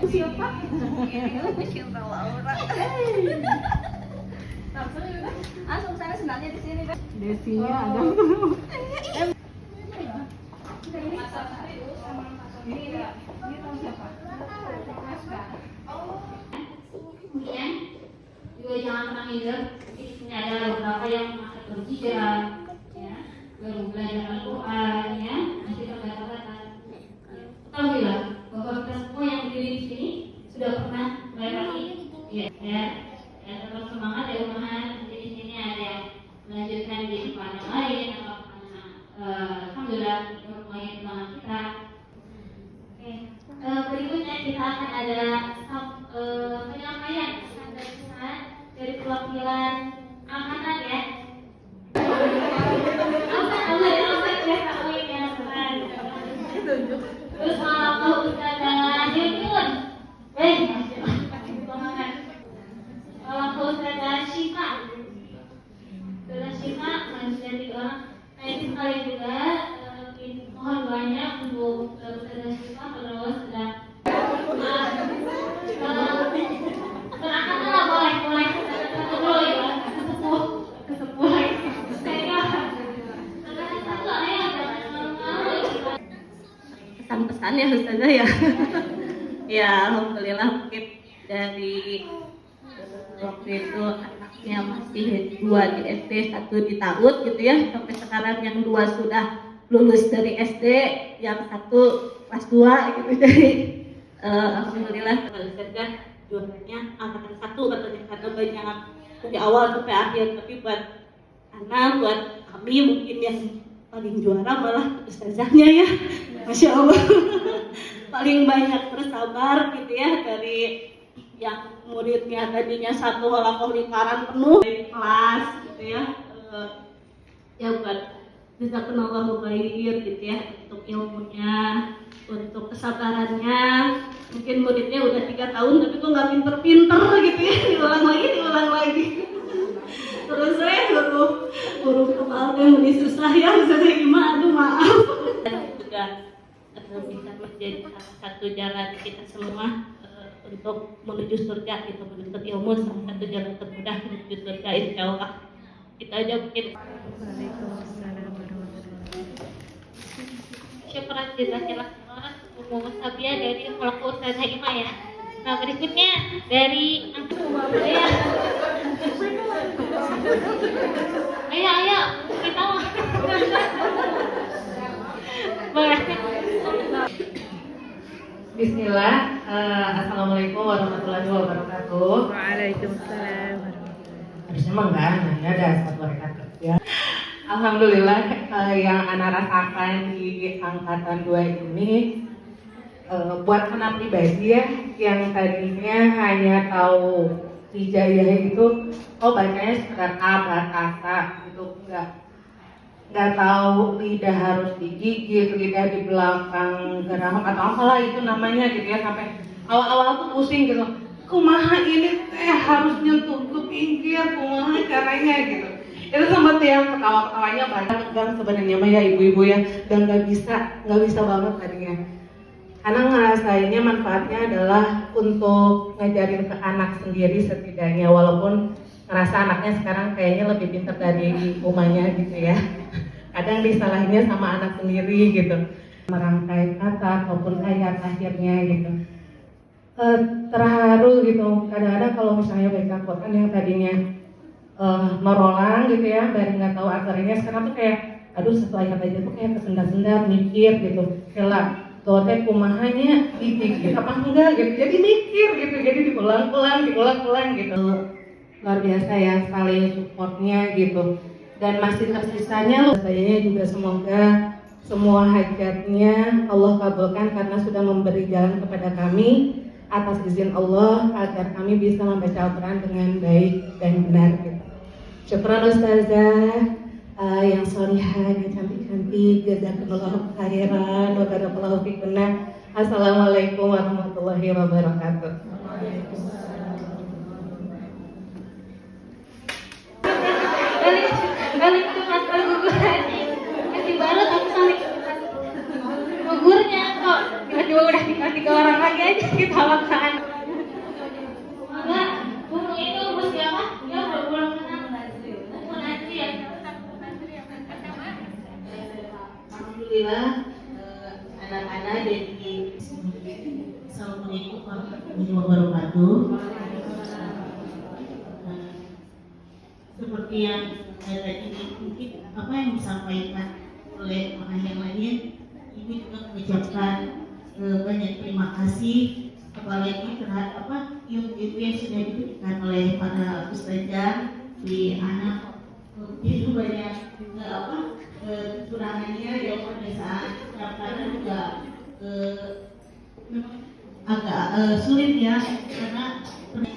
siapa? Cinta Laura. Langsung sana senangnya di sini kan. Desinya ada. Kemudian juga jangan pernah minder. Di sini ada beberapa yang masih berhijrah, ya, baru belajar Al-Quran, ya, masih terbatas. Ketahuilah bahwa kita semua yang berdiri di sini sudah pernah melewati, ya, tetap semangat ya umahan. Nanti di sini ada yang melanjutkan di depan yang lain, atau alhamdulillah semuanya semangat kita. Oke, berikutnya kita akan ada penyampaian pesan dan pesan dari perwakilan angkatan ya. Terus kalau Ustazah Junior, kalau Ustazah Syifa, manusia 3 orang. Nah ini sekalian juga mohon doanya untuk Ustazah Syifa terus sedang berangkatlah boleh dulu ya, kesepuh saya Pesan-pesan ya Ustazah ya. Ya alhamdulillah mungkin dari waktu itu anaknya masih 2 di SD, 1 di TAUD gitu ya, sampai sekarang yang 2 sudah lulus dari SD, yang 1 kelas 2 gitu. Jadi alhamdulillah Ustazah juaranya angkatan 1 katanya, karena banyak dari awal sampai akhir. Tapi buat anak, buat kami mungkin yang paling juara malah Ustazahnya ya, Masya Allah. Paling banyak bersabar gitu ya, dari yang muridnya tadinya 1 halakoh lingkaran penuh dari kelas gitu ya. Ya buat jazakumullahu khair gitu ya, untuk ilmunya, untuk kesabarannya. Mungkin muridnya udah 3 tahun tapi kok nggak pinter-pinter gitu ya, diulang lagi. Terus saya huruf kepalanya lebih susah ya, Ustazah Ima, aduh maaf. Dan juga bisa menjadi salah satu jalan kita semua untuk menuju surga, gitu, menuntut ilmu salah satu jalan termudah menuju surga insya Allah. Kita aja mungkin. Syukuran jazakallah umum sabia dari kelompok Ustazah Ima ya. Nah berikutnya dari saya. Ayo kita mau. Bismillah. Assalamualaikum warahmatullahi wabarakatuh. Waalaikumsalam. Harusnya mah enggak, hanya ada 1 rekat kerja. Alhamdulillah yang anak rasakan di angkatan 2 ini buat anak pribadi ya, yang tadinya hanya tahu hijaiyah itu bacanya sekedar A, kata gitu, nggak tahu lidah harus digigit, lidah di belakang geram atau apalah itu namanya gitu ya. Sampai awal-awal tuh pusing gitu, kumaha ini harus nyentuh ke pinggir, kumaha caranya gitu. Itu sempat yang ketawa-ketawanya banyak kan sebenarnya mah ya ibu-ibu ya, dan nggak bisa banget tadinya. Karena ngerasainnya manfaatnya adalah untuk ngajarin ke anak sendiri setidaknya, walaupun ngerasa anaknya sekarang kayaknya lebih pintar dari umahnya gitu ya. Kadang disalahinnya sama anak sendiri gitu, merangkai kata ataupun ayat akhirnya gitu. Terharu gitu, kadang-kadang kalau misalnya baca Quran yang tadinya norolang gitu ya, dari nggak tahu artinya, sekarang tuh kayak aduh satu ayat aja tuh kayak kesendar-sendar mikir gitu, kela teh kumahanya dikit apa enggak gitu, jadi mikir gitu, jadi diulang-ulang gitu. Luar biasa ya saling supportnya gitu, dan masih tersisanya loh. Saya juga semoga semua hajatnya Allah kabulkan karena sudah memberi jalan kepada kami atas izin Allah agar kami bisa membaca Al-Quran dengan baik dan benar gitu. Syukran Ustazah yang solihah, yang cantik-cantik, jazakumullahu khairan wa barakallahu fikunna. Assalamualaikum warahmatullahi wabarakatuh. Balik ke masker guguran masih baru tapi balik gugurnya kok tiba-tiba udah dikasih ke orang lagi aja kita makan. alhamdulillah anak-anak dari Assalamualaikum warahmatullahi wabarakatuh. Seperti yang tadi mungkin apa yang disampaikan oleh orang yang lain, Ibu juga mengucapkan banyak terima kasih, apalagi terhadap ilmu-ilmu yang sudah diberikan oleh para ustazah di anak. Itu banyak juga kekurangannya yang pada saat pendaftaran juga agak sulit ya, karena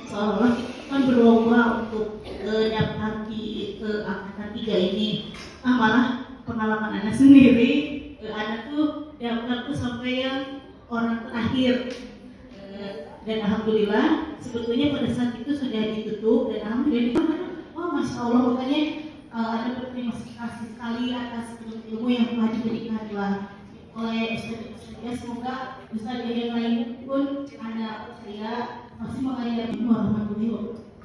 seolah kan berlomba untuk daftar di angkatan 3 ini. Malah pengalaman anak sendiri, anak tuh daftar tuh sampai yang orang terakhir. Dan alhamdulillah sebetulnya pada saat itu sudah ditutup, dan alhamdulillah masya Allah, makanya ada berterima kasih sekali atas ilmu yang telah diberikan oleh ustazah. Semoga ustazah yang lain pun anak saya masih mengajari warahmatullahi wabarakatuh.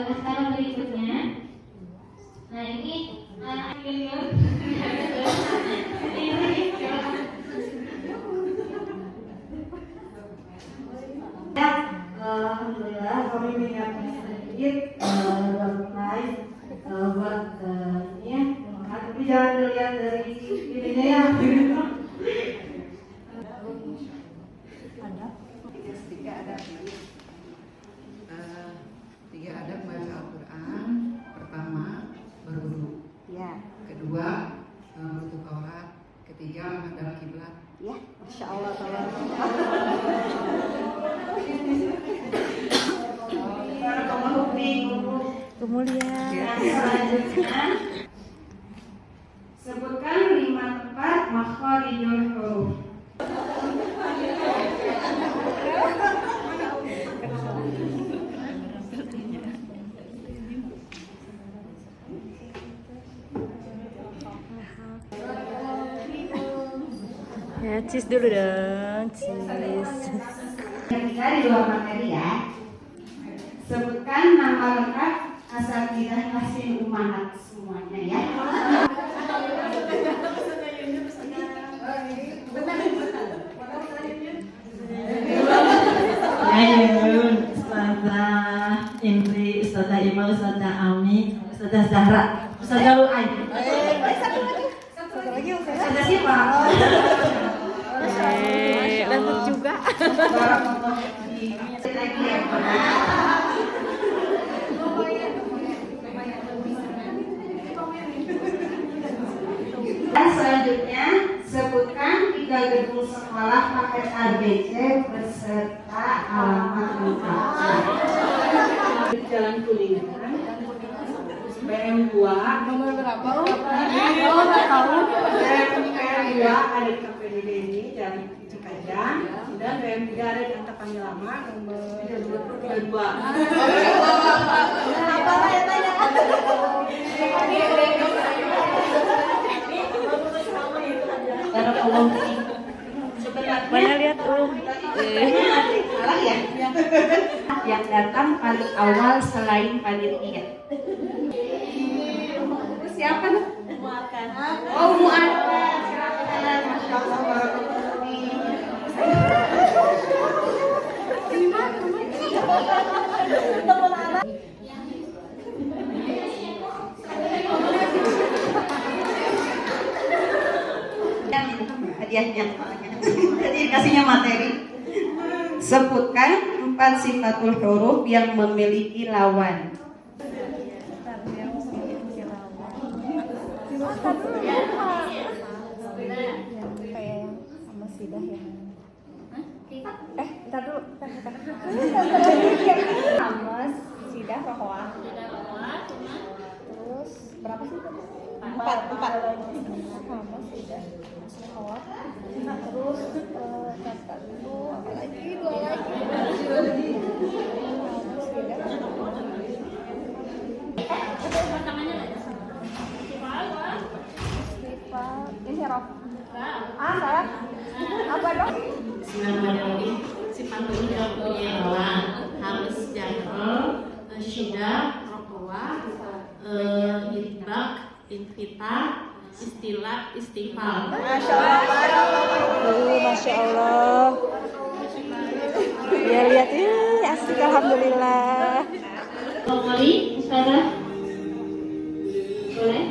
Acara berikutnya. Nah ini alhamdulillah kami menyiapkan sedikit surprise buat ini ya. Tapi jangan dilihat dari ininya ya. Tiga adab baca Al-Quran. Pertama, berwudu. Ya, Kedua, menutup aurat. Ketiga, menghadap kiblat. ya, masya Allah. Kemudian Selanjutnya, sebutkan 5 tempat makharijul huruf. ya, cheese dulu dong, cheese. Ketiga di luar materi ya. Sebutkan nama lengkap asatidzah Hasin Umahat semuanya ya. Ustazah Indri, Ustazah Ima, Ustazah Ami, Ustazah Zahra, Ustazah Lu'ay. Ustazah siapa? Dapat juga. Lagi ya. Dan selanjutnya sebutkan 3 gedung sekolah paket ABC beserta alamat lengkapnya. Jalan Kuningan, BM2 nomor berapa? BM2 ada di KPDD ini Jalan Cikajang, dan BM3 ada di Antapani Lama nomor 22. Mana lihat Salah ya? Yang datang paling awal selain panitia. Siapa tuh? Oh, Mu'akkar. Silakan. Masya Allah, barakallahu fiik. Hadiahnya. Jadi kasihnya materi. Sebutkan 4 sifatul huruf yang memiliki lawan. Ntar dulu. Hamas, sidah, rohwah. Terus berapa sih? 4. Hamas, sidah, rohwah. Terus catat dulu, apa lagi? 2 lagi. Hamas, sidah. harus jangan syida, rokowa, infak, invita, istilah, istighfar. Masya Allah. Ya lihat ini asik, alhamdulillah. Kembali, Ustazah. Boleh?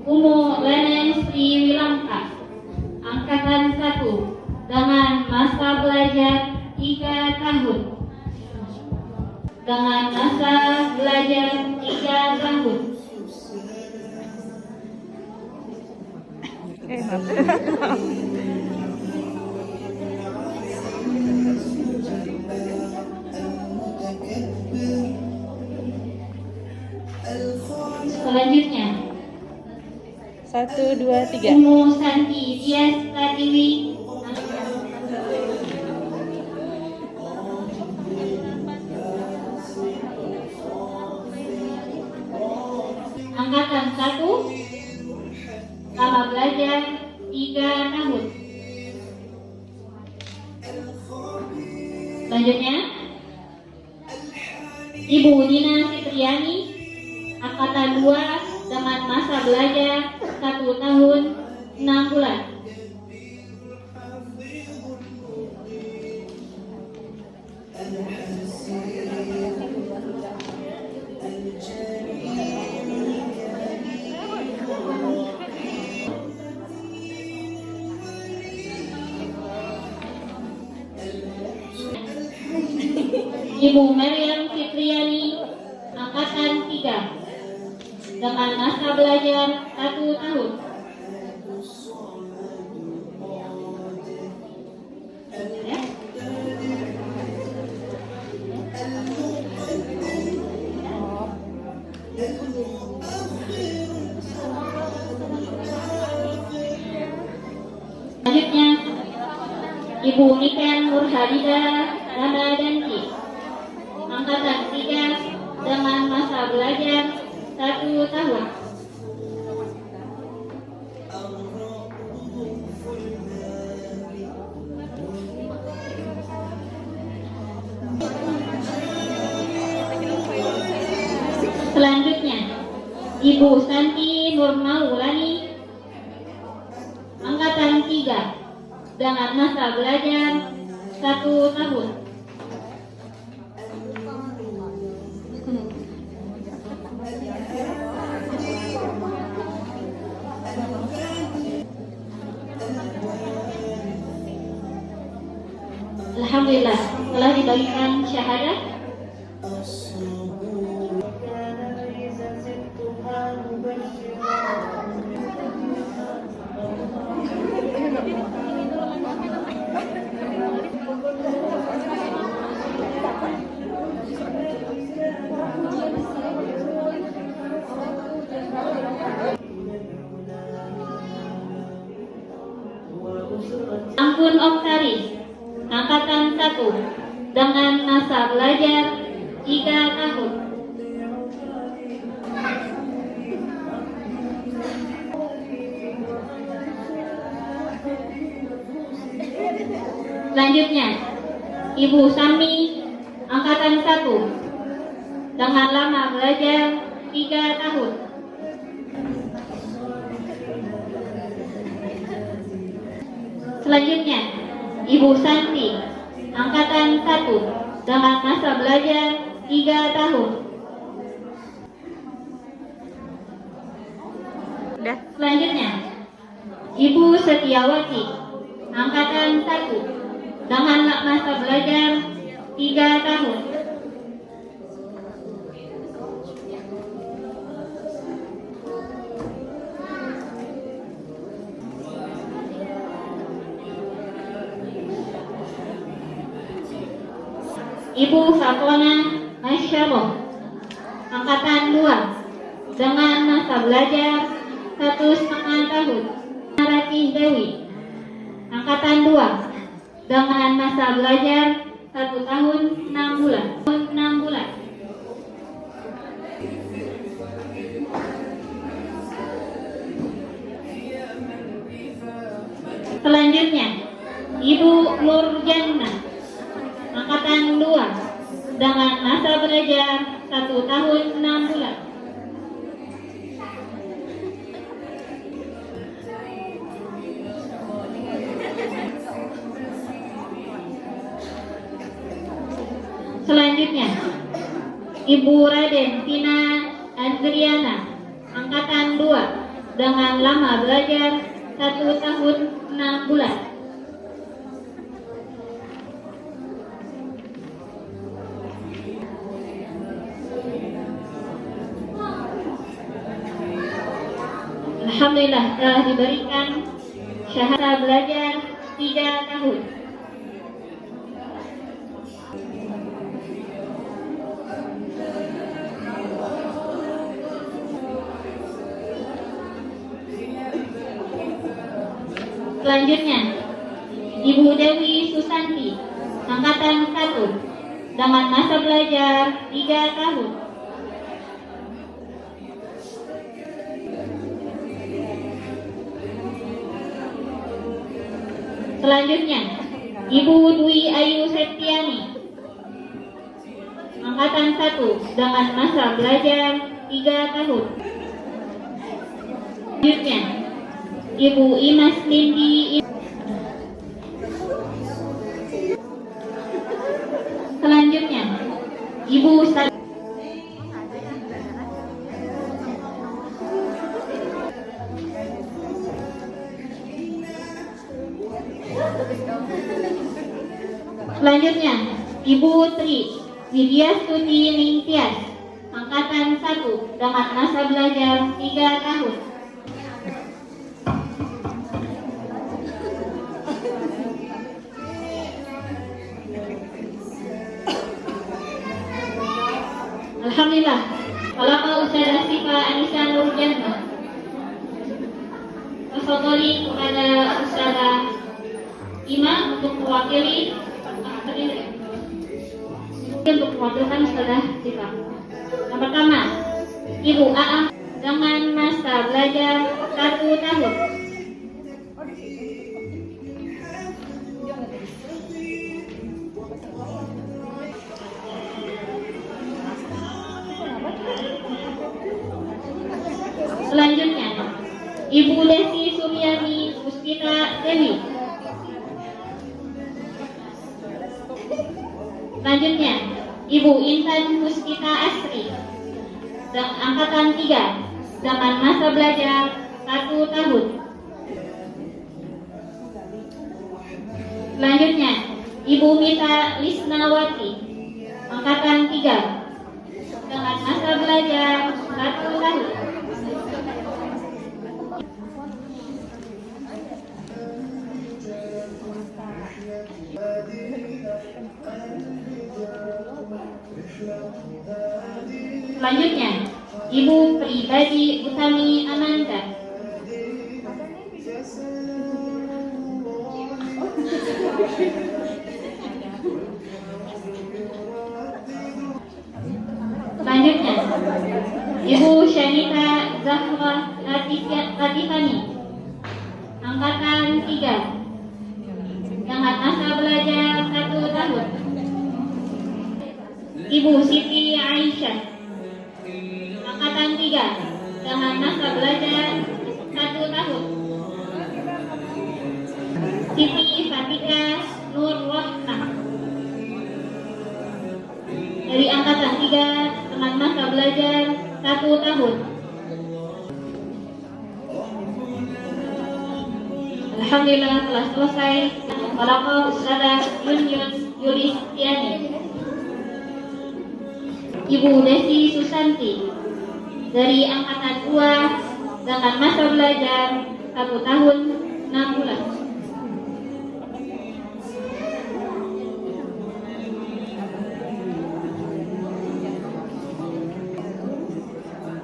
Umu Lenen Sri Wilamka, angkatan 1, dengan masa belajar 3 tahun. Dengan masa belajar 3 tahun. Selanjutnya, 1, 2, 3. Umu Santi Dias Latiwi, angkatan 1, lama belajar 3 tahun. Selanjutnya, Ibu Dina Fitriani, angkatan 2, dengan masa belajar 1 tahun 6 bulan. Ibu Maryam Fitriani, angkatan 3, dengan masa belajar 1 tahun. Ya. Selanjutnya, Ibu Niken Nurhadida Ramadanti, angkatan 3, dengan masa belajar 1 tahun. Selanjutnya, Ibu Santi Nurmaulani, angkatan 3, dengan masa belajar 1 tahun. Alhamdulillah, telah dibagikan syahadat. Ampun Oktari, angkatan 1, dengan masa belajar 3 tahun. Selanjutnya, Ibu Sami, angkatan 1, dengan lama belajar 3 tahun. Selanjutnya, Ibu Santi, angkatan 1, dengan masa belajar 3 tahun. Selanjutnya, Ibu Setiawati, angkatan 1, dengan masa belajar 3 tahun. Ibu Fatona Masyarah, angkatan 2, dengan masa belajar 1,5 tahun. Ratih Dewi, angkatan 2, dengan masa belajar 1 tahun 6 bulan. Selanjutnya, Ibu Nurjana, angkatan 2, dengan masa belajar 1 tahun 6 bulan. Selanjutnya, Ibu Raden Tina Adriana, angkatan 2, dengan lama belajar 1 tahun 6 bulan. Alhamdulillah telah diberikan syahadat belajar 3 tahun. Selanjutnya, Ibu Dewi Susanti, angkatan 1, dengan masa belajar 3 tahun. Selanjutnya, Ibu Dwi Ayu Septiani, angkatan 1, dengan masa belajar 3 tahun. Selanjutnya, Ibu Imas Nindi. Selanjutnya, Ibu Selanjutnya, Ibu Tri Widya Stuti Ningtyas, angkatan 1, dengan masa belajar 3 tahun. Alhamdulillah, kalau Ustazah Sifa Anissa Nurjana, tafadhali kepada Ustazah Ima untuk mewakili Ustazah Sifa. Yang pertama, Ibu Aam dengan masa belajar 1 tahun. Selanjutnya, Ibu Desi Suryani Puspita Dewi. Selanjutnya, Ibu Intan Puspita Asri, angkatan 3, dengan masa belajar 1 tahun. Selanjutnya, Ibu Mita Lisnawati, angkatan 3, dengan masa belajar 1 tahun. Selanjutnya, Ibu Pribadi Utami Amanda. Selanjutnya, Ibu Syanita Zahra Latifani, angkatan 3, dengan masa belajar 1 tahun. Ibu Siti Aisyah, angkatan 3, dengan masa belajar 1 tahun. Siti Fatika Nur Rohna, dari angkatan 3, dengan masa belajar 1 tahun. Alhamdulillah telah selesai. Kalau Ustazah Yunyun Yulistiani, Ibu Desi Susanti, dari angkatan 2, dengan masa belajar 1 tahun 6 bulan.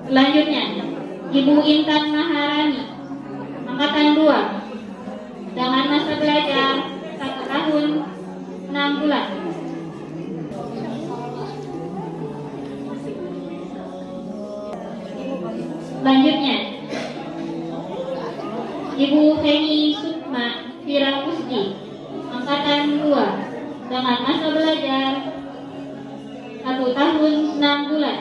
Selanjutnya, Ibu Intan Maharani, angkatan 2, dengan masa belajar 1 tahun 6 bulan. Selanjutnya, Ibu Heni Sukma Firakusdi, 2 dengan masa belajar 1 tahun 6 bulan.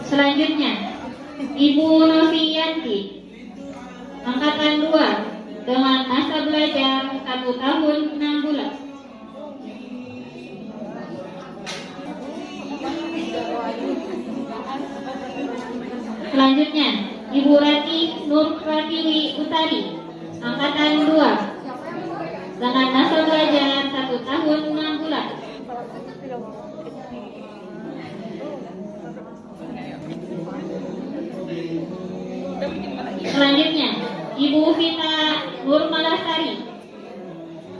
Selanjutnya, Ibu Noviyanti, angkatan 2 dengan masa belajar 1 tahun 6 bulan. Selanjutnya, Ibu Rati Nur Pratiwi Utari, angkatan 2 dengan masa belajar 1 tahun 6 bulan. Selanjutnya, Ibu Vita Nurmalasari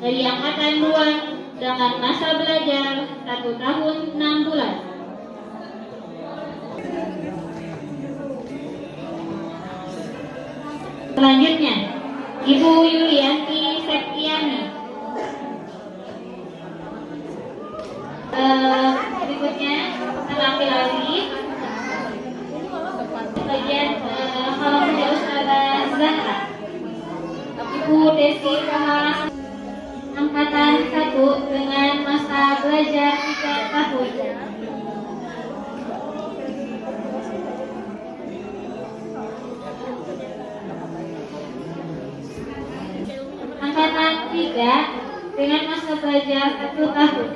dari angkatan 2 dengan masa belajar 1 tahun 6 bulan. Selanjutnya, Ibu Yulianti Septiani. Berikutnya, kita ambil lagi bagian kalau tidak Ustazah Zahra. Ibu Desi Rahma, angkatan 1 dengan masa belajar 3 tahun. Angkatan 3 dengan masa belajar 1 tahun.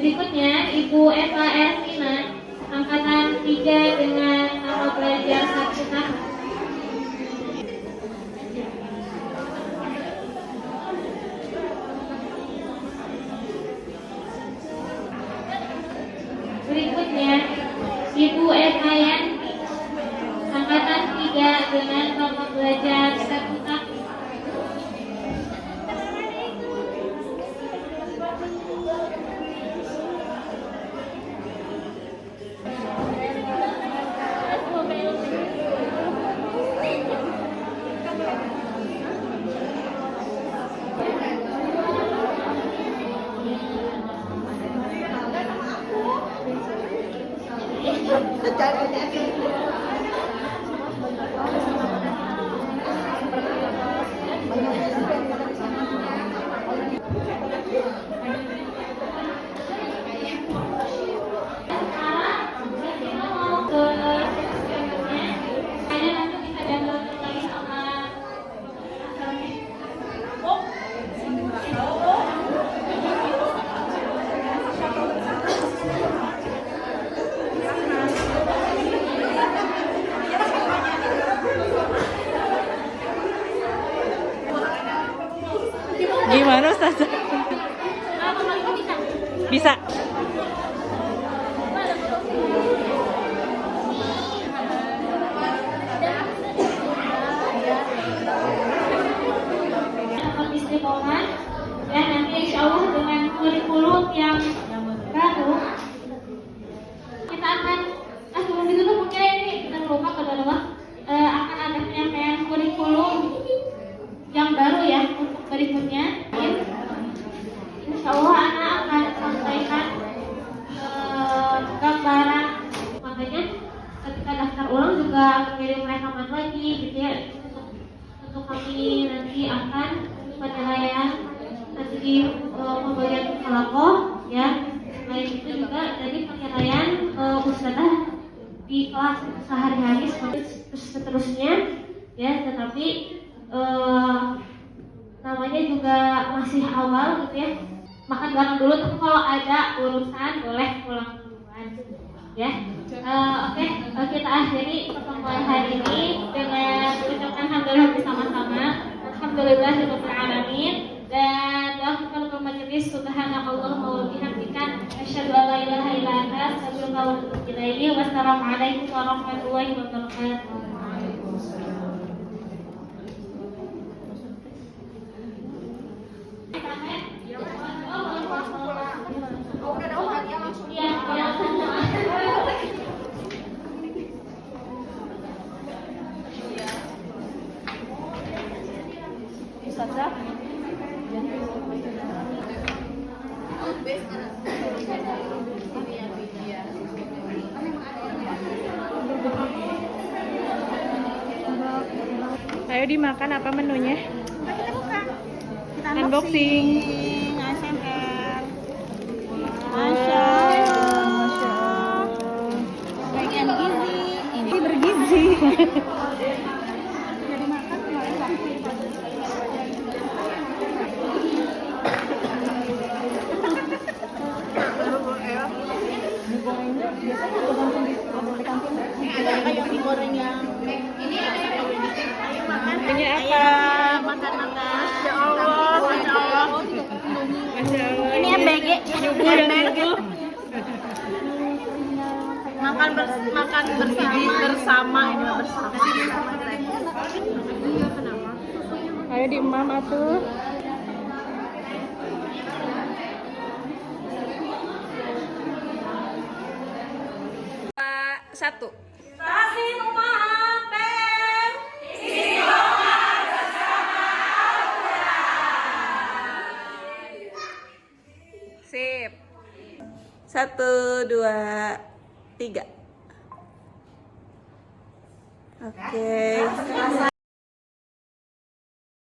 Berikutnya, Ibu Eva Ervina, angkatan 3 dengan masa belajar 1 tahun. Berikutnya, Ibu Eva Yanti, angkatan 3 dengan masa belajar 1 tahun. Gimana Ustazah? Bisa. Istiqomah dan nanti insya Allah dengan kurikulum yang baru kita akan sebelum ditutup mungkin ini kita lupa adalah akan ada penyampaian kurikulum yang baru ya untuk berikutnya. Insya Allah anak akan sampaikan gambaran, makanya ketika daftar ulang juga akan kirim rekaman lagi gitu ya untuk kami nanti akan penilaian nanti di pembagian kalakoh ya. Selain itu juga dari penilaian ustadzah di kelas sehari-hari seterusnya ya, tetapi namanya juga masih awal gitu ya, makan bareng dulu, tapi kalau ada urusan boleh pulang duluan ya. Oke, kita akhiri pertemuan hari ini dengan mengucapkan alhamdulillah bersama-sama. Alhamdulillahirabbil alamin. Dan doa majelis subhanallah wa bihamdika asyhadu an la ilaha illa anta astaghfiruka wa atubu ilaik. Wassalamualaikum warahmatullahi wabarakatuh. Ustazah. Ayo dimakan, apa menunya? Kita buka. Kita Unboxing. ASMR. Masya Allah. Bagian gizi. Ini bergizi. Jadi makan kemarin waktu Digorengnya biasanya tergantung di kantin. ada kayak digoreng yang ini ada yang makan. Ini apa? Makan. Masya Allah, Masya Allah. Masya Allah. Ini yang BG, Nyuguh dan nyuguh. makan bersama ini bersama. Ayo di emam atuh. Satu. Sip. 1, 2, 3. Oke.